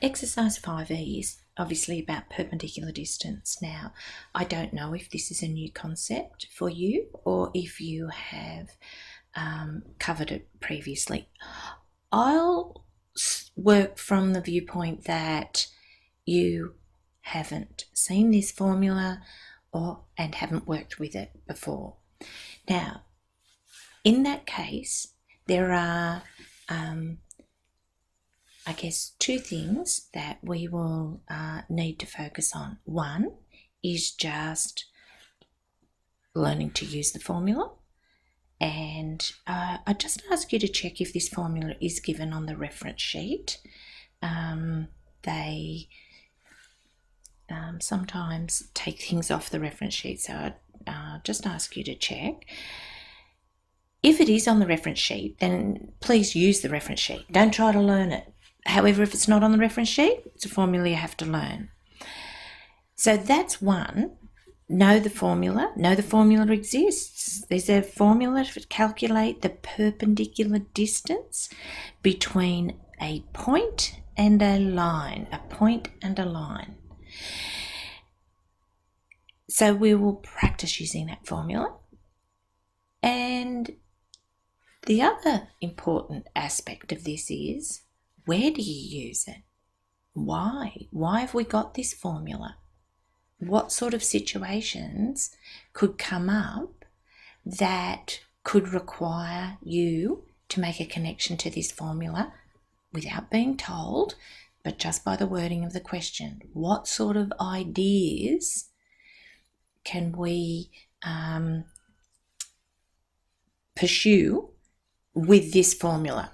Exercise 5e is obviously about perpendicular distance. Now, I don't know if this is a new concept for you or if you have covered it previously. I'll work from the viewpoint that you haven't seen this formula and haven't worked with it before. Now, in that case, there are I guess two things that we will need to focus on. One is just learning to use the formula, and I just ask you to check if this formula is given on the reference sheet. They sometimes take things off the reference sheet, so I just ask you to check. If it is on the reference sheet, then please use the reference sheet. Don't try to learn it. However, if it's not on the reference sheet, it's a formula you have to learn. So that's one. Know the formula. Know the formula exists. There's a formula to calculate the perpendicular distance between a point and a line. A point and a line. So we will practice using that formula. And the other important aspect of this is, where do you use it? Why? Why have we got this formula? What sort of situations could come up that could require you to make a connection to this formula without being told, but just by the wording of the question? What sort of ideas can we pursue with this formula?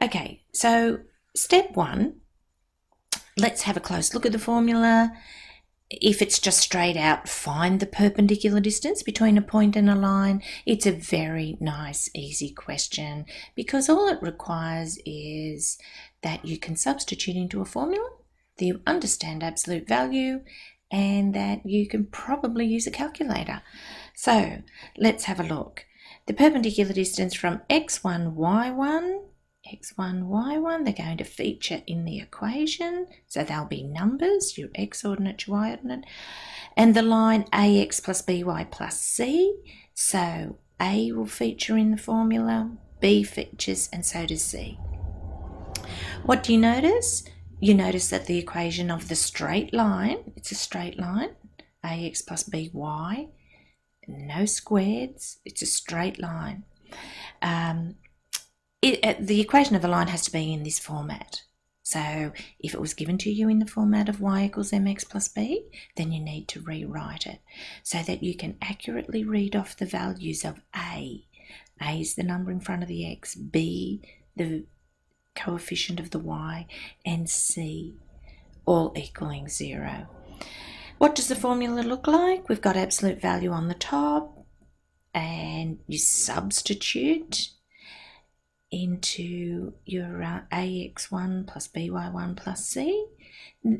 Okay, so step one, let's have a close look at the formula. If it's just straight out, find the perpendicular distance between a point and a line. It's a very nice, easy question because all it requires is that you can substitute into a formula, that you understand absolute value, and that you can probably use a calculator. So let's have a look. The perpendicular distance from x1, y1, they're going to feature in the equation, so they'll be numbers, your x ordinate, your y ordinate, and the line ax plus by plus c, so a will feature in the formula, b features, and so does c. What do you notice? You notice that the equation of the straight line, it's a straight line, ax plus by, no squareds, it's a straight line. The equation of the line has to be in this format. So if it was given to you in the format of y equals mx plus b, then you need to rewrite it so that you can accurately read off the values of a. A is the number in front of the x, b the coefficient of the y, and c, all equaling 0. What does the formula look like? We've got absolute value on the top, and you substitute into your ax1 plus by1 plus c.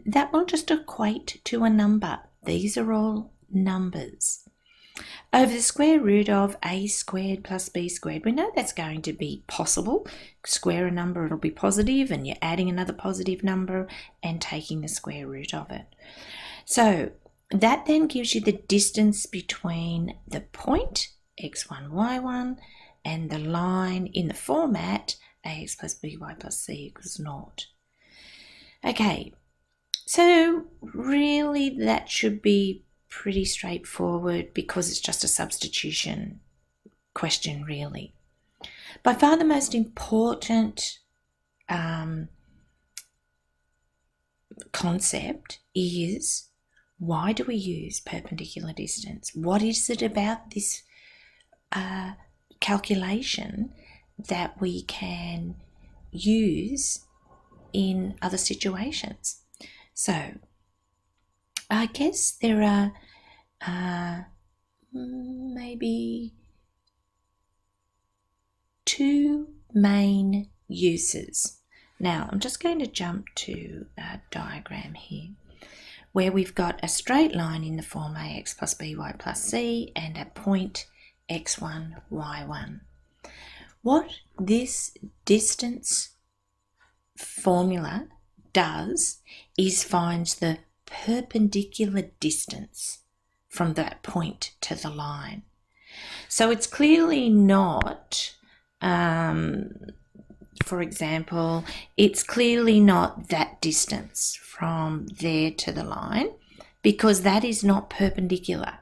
That will just equate to a number. These are all numbers. Over the square root of a squared plus b squared, we know that's going to be possible. Square a number, it'll be positive, and you're adding another positive number and taking the square root of it. So that then gives you the distance between the point x1, y1 and the line in the format ax plus by plus c equals 0. Okay, so really that should be pretty straightforward because it's just a substitution question, really. By far the most important concept is, why do we use perpendicular distance? What is it about this calculation that we can use in other situations? So I guess there are maybe two main uses. Now I'm just going to jump to a diagram here where we've got a straight line in the form ax plus by plus c and a point x1, y1. What this distance formula does is finds the perpendicular distance from that point to the line. So it's clearly not, for example, it's clearly not that distance from there to the line, because that is not perpendicular.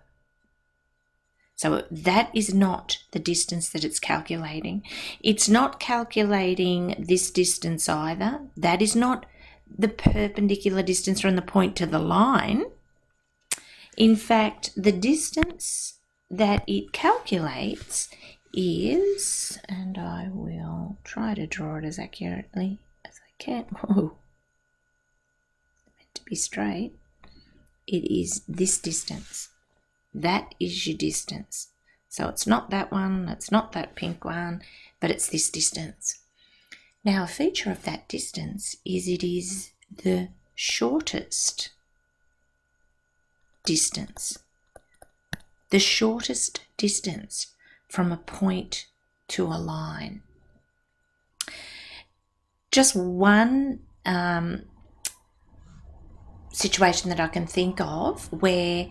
So that is not the distance that it's calculating. It's not calculating this distance either. That is not the perpendicular distance from the point to the line. In fact, the distance that it calculates is, and I will try to draw it as accurately as I can. Whoa. Meant to be straight. It is this distance. That is your distance. So it's not that one, it's not that pink one, but it's this distance. Now, a feature of that distance is it is the shortest distance. The shortest distance from a point to a line. Just one situation that I can think of where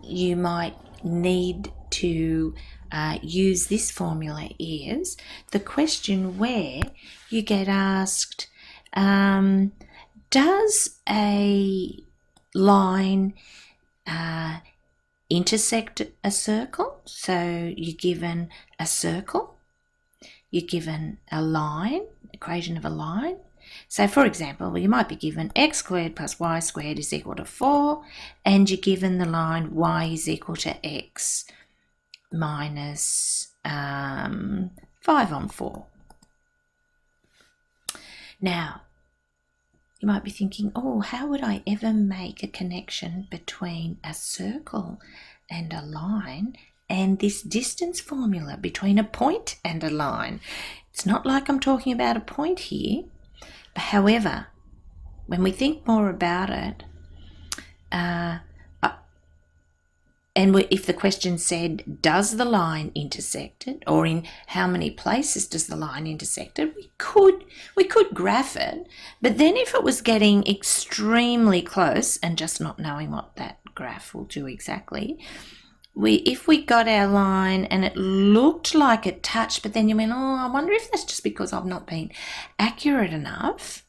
you might need to use this formula is the question where you get asked, does a line intersect a circle? So you're given a circle, you're given a line, equation of a line. So for example, you might be given x squared plus y squared is equal to 4, and you're given the line y is equal to x minus 5 on 4. Now, you might be thinking, oh, how would I ever make a connection between a circle and a line and this distance formula between a point and a line? It's not like I'm talking about a point here. However, when we think more about it, if the question said, does the line intersect it, or in how many places does the line intersect it, we could graph it. But then if it was getting extremely close and just not knowing what that graph will do exactly, if we got our line and it looked like it touched, but then you went, oh, I wonder if that's just because I've not been accurate enough.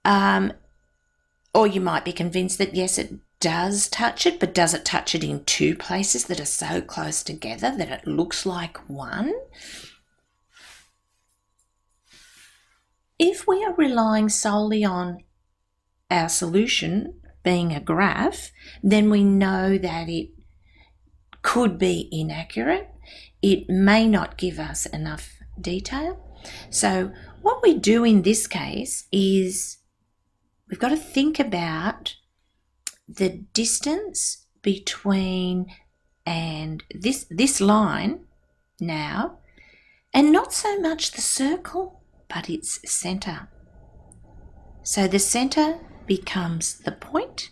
Or you might be convinced that yes, it does touch it, but does it touch it in two places that are so close together that it looks like one? If we are relying solely on our solution being a graph, then we know that it could be inaccurate. It may not give us enough detail. So what we do in this case is we've got to think about the distance between and this line now, and not so much the circle, but its centre. So the centre becomes the point,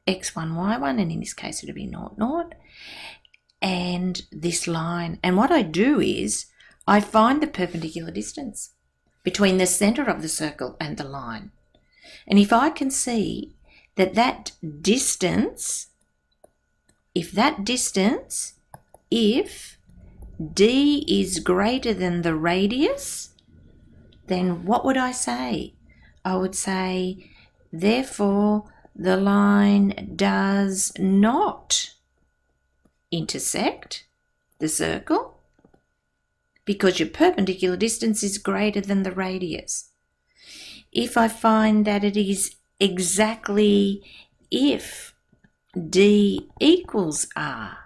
x1, y1, and in this case it would be 0, 0, and this line. And what I do is I find the perpendicular distance between the centre of the circle and the line. And if I can see that that distance, if d is greater than the radius, then what would I say? I would say, therefore, the line does not intersect the circle because your perpendicular distance is greater than the radius. If I find that it is exactly if d equals r,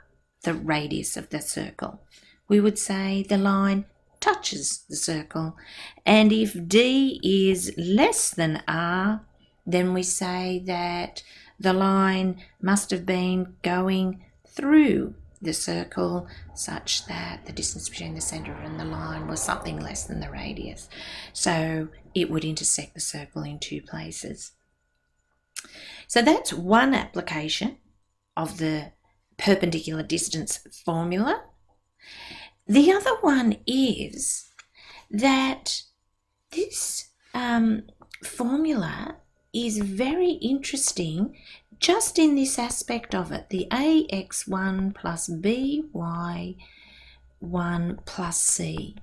the radius of the circle, we would say the line touches the circle. And if d is less than r, then we say that the line must have been going through the circle such that the distance between the centre and the line was something less than the radius. So it would intersect the circle in two places. So that's one application of the perpendicular distance formula. The other one is that this formula is very interesting just in this aspect of it, the ax1 plus by1 plus c.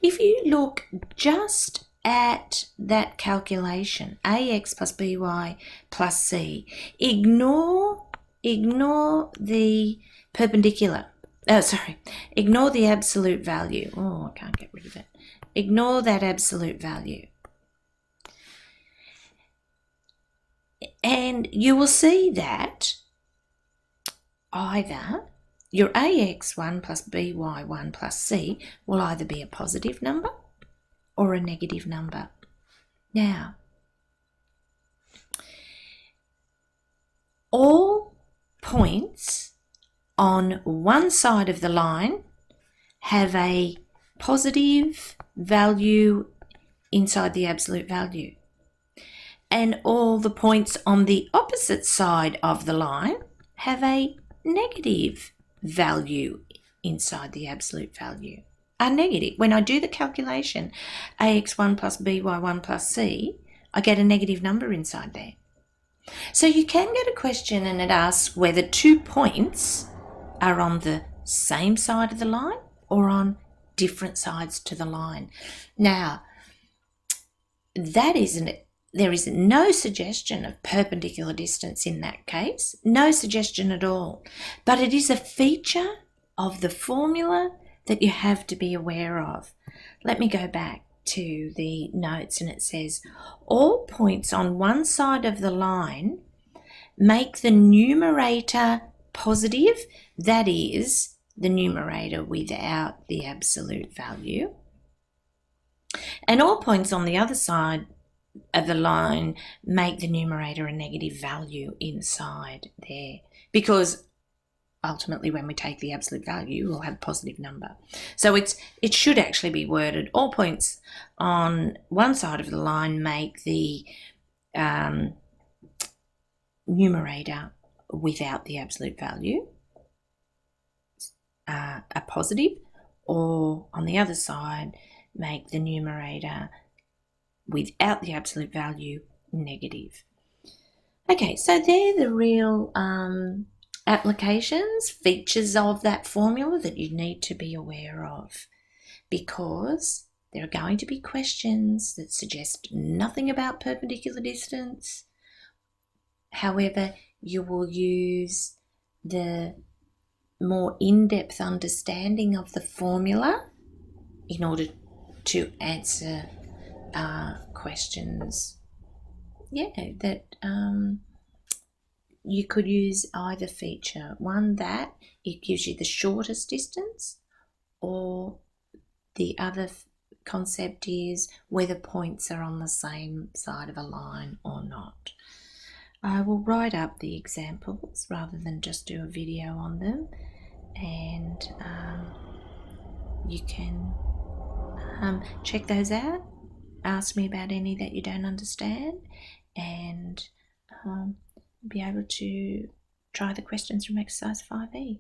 If you look just at that calculation, ax plus by plus c, ignore the perpendicular. Ignore the absolute value. Oh, I can't get rid of it. Ignore that absolute value. And you will see that either your ax1 plus by1 plus c will either be a positive number or a negative number. Now, all points on one side of the line have a positive value inside the absolute value, and all the points on the opposite side of the line have a negative value inside the absolute value. Are negative. When I do the calculation, ax1 plus by1 plus c, I get a negative number inside there. So you can get a question and it asks whether 2 points are on the same side of the line or on different sides to the line. Now, there is no suggestion of perpendicular distance in that case, no suggestion at all, but it is a feature of the formula that you have to be aware of. Let me go back to the notes, and it says all points on one side of the line make the numerator positive, that is, the numerator without the absolute value, and all points on the other side of the line make the numerator a negative value inside there, because ultimately when we take the absolute value we'll have a positive number. So it should actually be worded all points on one side of the line make the numerator without the absolute value a positive, or on the other side make the numerator without the absolute value negative. Okay, so they're the real applications, features of that formula that you need to be aware of, because there are going to be questions that suggest nothing about perpendicular distance. However, you will use the more in-depth understanding of the formula in order to answer questions. That you could use either feature, one that it gives you the shortest distance, or the other concept is whether points are on the same side of a line or not. I will write up the examples rather than just do a video on them, and you can check those out, ask me about any that you don't understand, and be able to try the questions from exercise 5E.